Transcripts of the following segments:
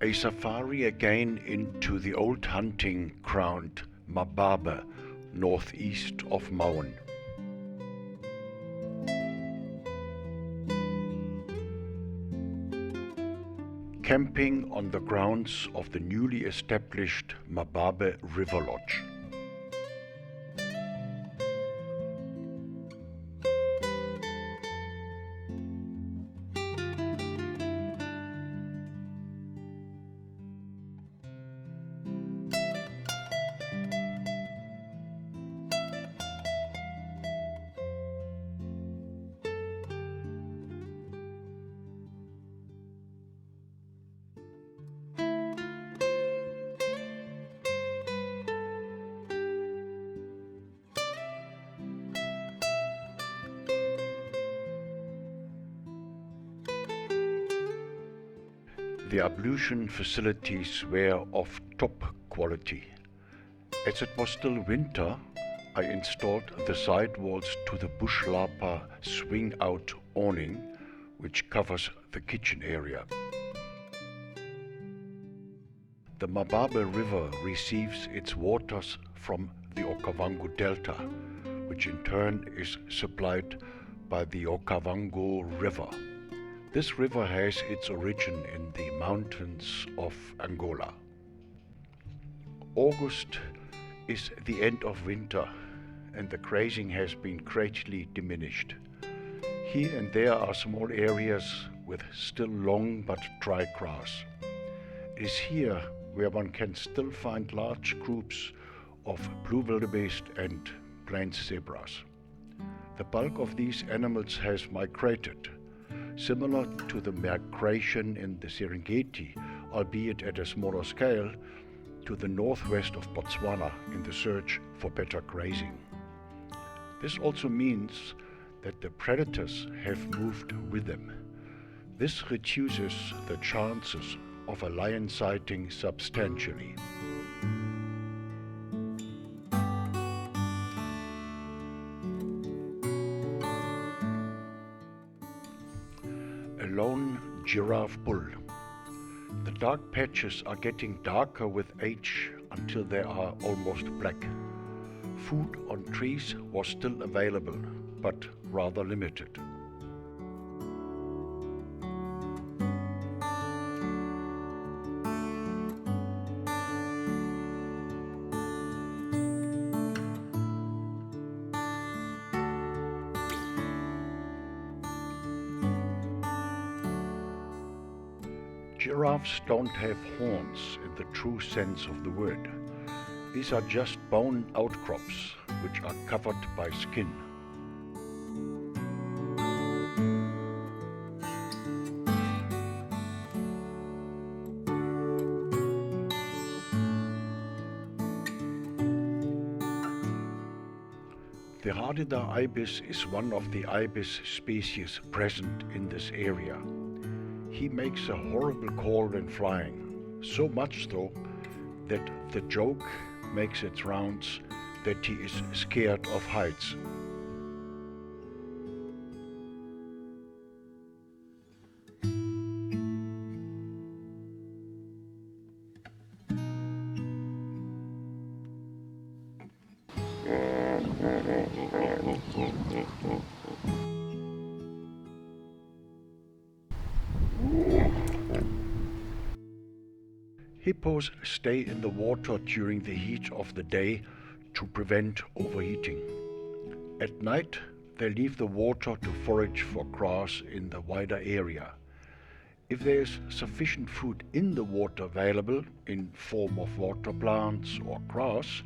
A safari again into the old hunting ground Mababe, northeast of Maun. Camping on the grounds of the newly established Mababe River Lodge. The ablution facilities were of top quality. As it was still winter, I installed the sidewalls to the Bush Lapa swing-out awning, which covers the kitchen area. The Mababe River receives its waters from the Okavango Delta, which in turn is supplied by the Okavango River. This river has its origin in the mountains of Angola. August is the end of winter and the grazing has been greatly diminished. Here and there are small areas with still long but dry grass. It is here where one can still find large groups of blue wildebeest and plains zebras. The bulk of these animals has migrated, similar to the migration in the Serengeti, albeit at a smaller scale, to the northwest of Botswana in the search for better grazing. This also means that the predators have moved with them. This reduces the chances of a lion sighting substantially. A lone giraffe bull. The dark patches are getting darker with age until they are almost black. Food on trees was still available, but rather limited. Giraffes don't have horns in the true sense of the word. These are just bone outcrops which are covered by skin. The Hardida ibis is one of the ibis species present in this area. He makes a horrible call when flying, so much so that the joke makes its rounds that he is scared of heights. Hippos stay in the water during the heat of the day to prevent overheating. At night, they leave the water to forage for grass in the wider area. If there is sufficient food in the water available in form of water plants or grass,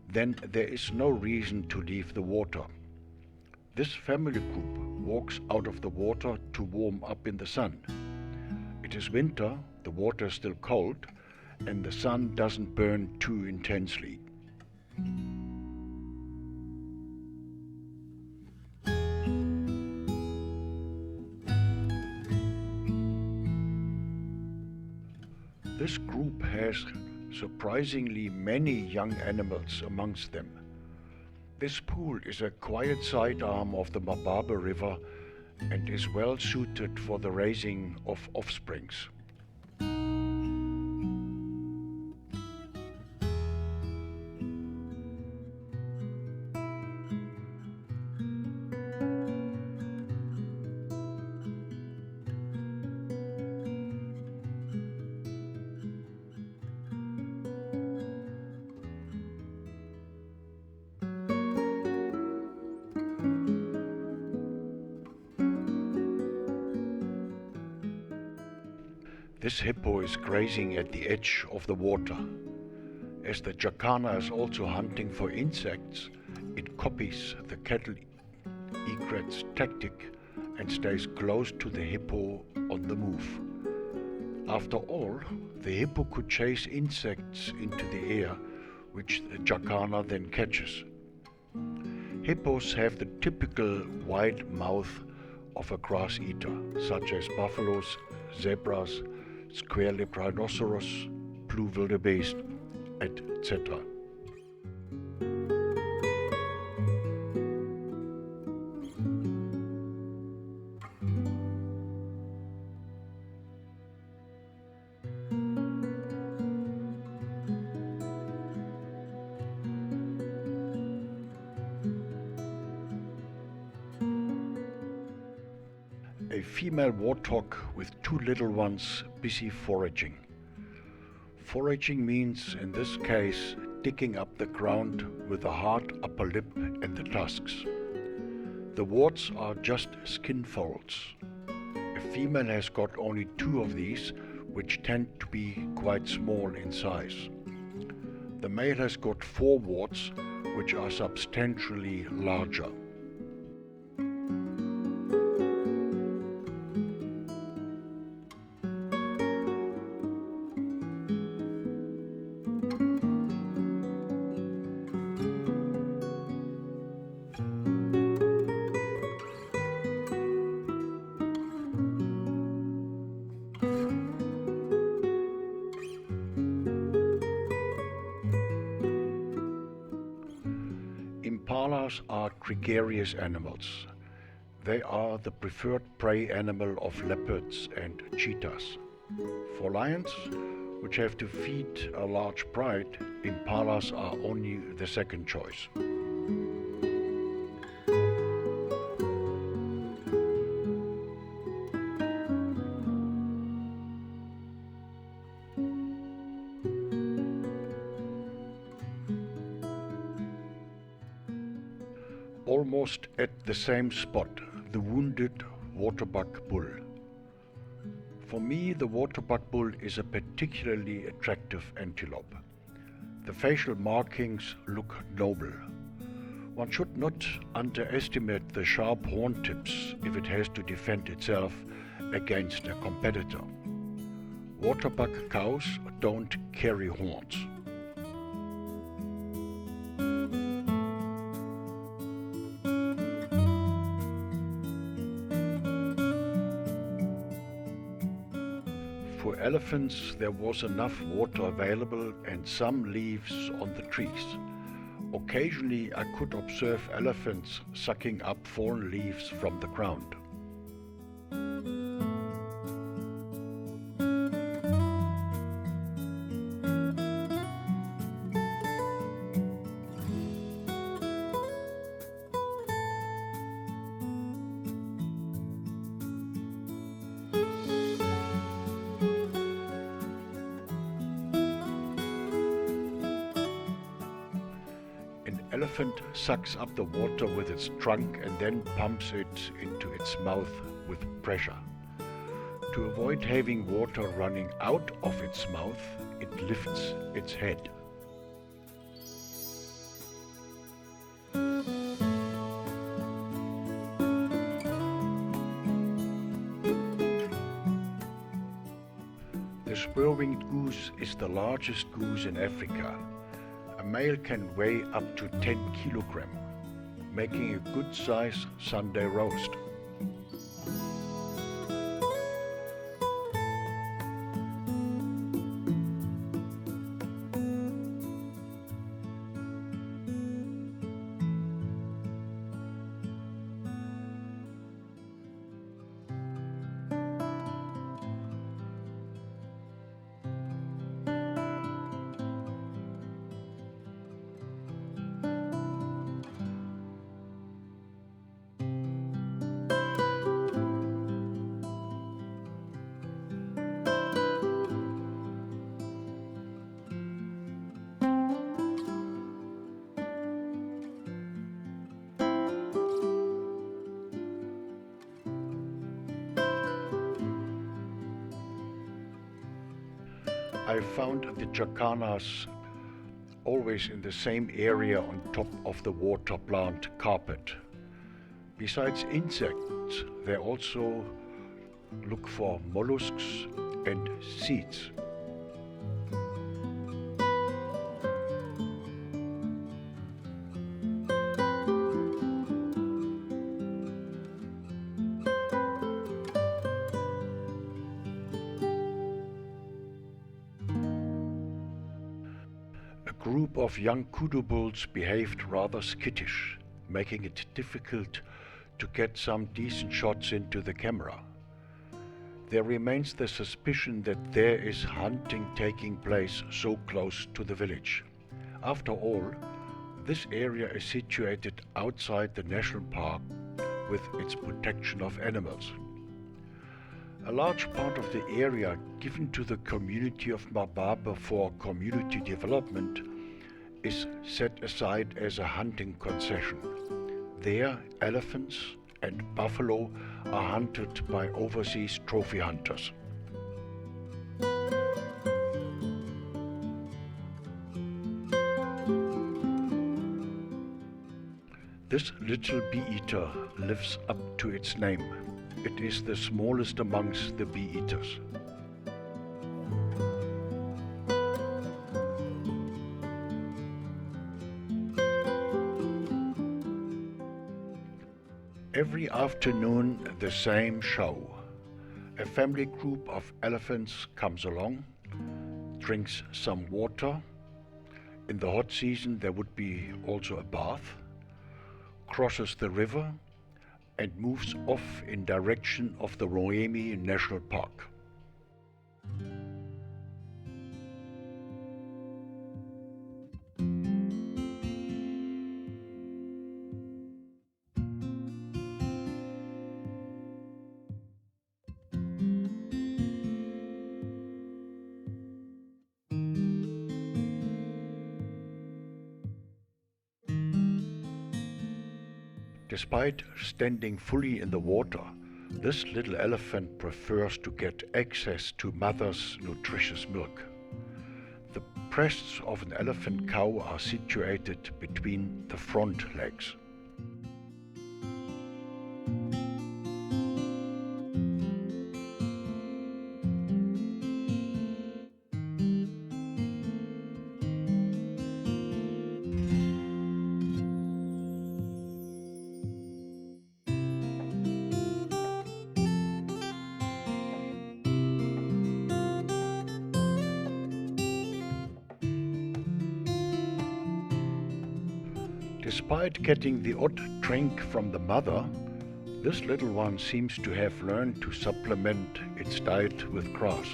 then there is no reason to leave the water. This family group walks out of the water to warm up in the sun. It is winter, the water is still cold, and the sun doesn't burn too intensely. This group has surprisingly many young animals amongst them. This pool is a quiet sidearm of the Mababe River and is well suited for the raising of offsprings. This hippo is grazing at the edge of the water. As the jacana is also hunting for insects, it copies the cattle egret's tactic and stays close to the hippo on the move. After all, the hippo could chase insects into the air, which the jacana then catches. Hippos have the typical wide mouth of a grass eater, such as buffaloes, zebras, square-lipped rhinoceros, blue wildebeest, etc. A female warthog with two little ones busy foraging. Foraging means, in this case, digging up the ground with the hard upper lip and the tusks. The warts are just skin folds. A female has got only two of these, which tend to be quite small in size. The male has got four warts, which are substantially larger. Impalas are gregarious animals. They are the preferred prey animal of leopards and cheetahs. For lions, which have to feed a large pride, impalas are only the second choice. Almost at the same spot, the wounded waterbuck bull. For me, the waterbuck bull is a particularly attractive antelope. The facial markings look noble. One should not underestimate the sharp horn tips if it has to defend itself against a competitor. Waterbuck cows don't carry horns. For elephants, there was enough water available and some leaves on the trees. Occasionally, I could observe elephants sucking up fallen leaves from the ground. An elephant sucks up the water with its trunk and then pumps it into its mouth with pressure. To avoid having water running out of its mouth, it lifts its head. The spur-winged goose is the largest goose in Africa. A male can weigh up to 10 kilograms, making a good size Sunday roast. I found the jacanas always in the same area on top of the water plant carpet. Besides insects, they also look for mollusks and seeds. A group of young kudu bulls behaved rather skittish, making it difficult to get some decent shots into the camera. There remains the suspicion that there is hunting taking place so close to the village. After all, this area is situated outside the national park with its protection of animals. A large part of the area given to the community of Mababe for community development is set aside as a hunting concession. There, elephants and buffalo are hunted by overseas trophy hunters. This little bee-eater lives up to its name. It is the smallest amongst the bee-eaters. Every afternoon, the same show. A family group of elephants comes along, drinks some water. In the hot season, there would be also a bath, crosses the river, and moves off in direction of the Moremi National Park. Despite standing fully in the water, this little elephant prefers to get access to mother's nutritious milk. The breasts of an elephant cow are situated between the front legs. Despite getting the odd drink from the mother, this little one seems to have learned to supplement its diet with grass.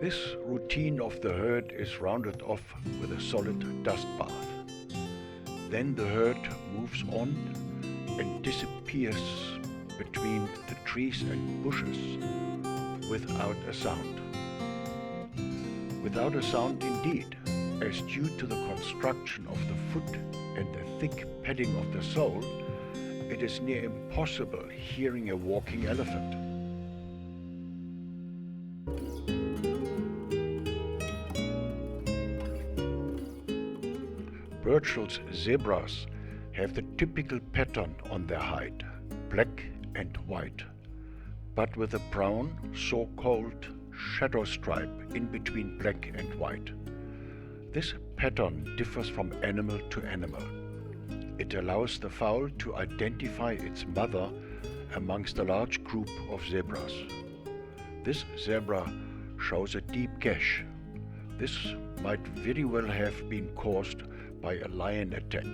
This routine of the herd is rounded off with a solid dust bath. Then the herd moves on and disappears between the trees and bushes without a sound. Without a sound indeed, as due to the construction of the foot and the thick padding of the sole, it is near impossible hearing a walking elephant. Burchell's zebras have the typical pattern on their hide, black and white, but with a brown, so-called shadow stripe in between black and white. This pattern differs from animal to animal. It allows the fowl to identify its mother amongst a large group of zebras. This zebra shows a deep gash. This might very well have been caused by a lion attack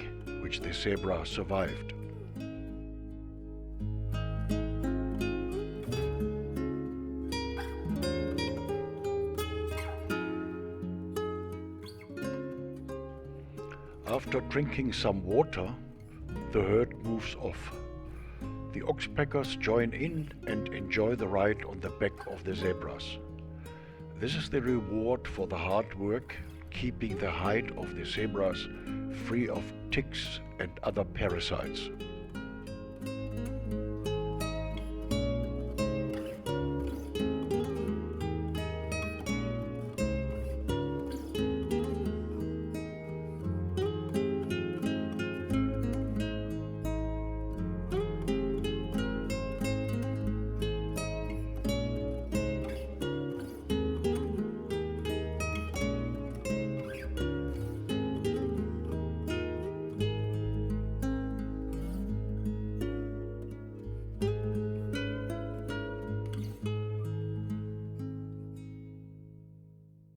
which the zebra survived. After drinking some water, the herd moves off. The oxpackers join in and enjoy the ride on the back of the zebras. This is the reward for the hard work, keeping the hide of the zebras free of ticks and other parasites.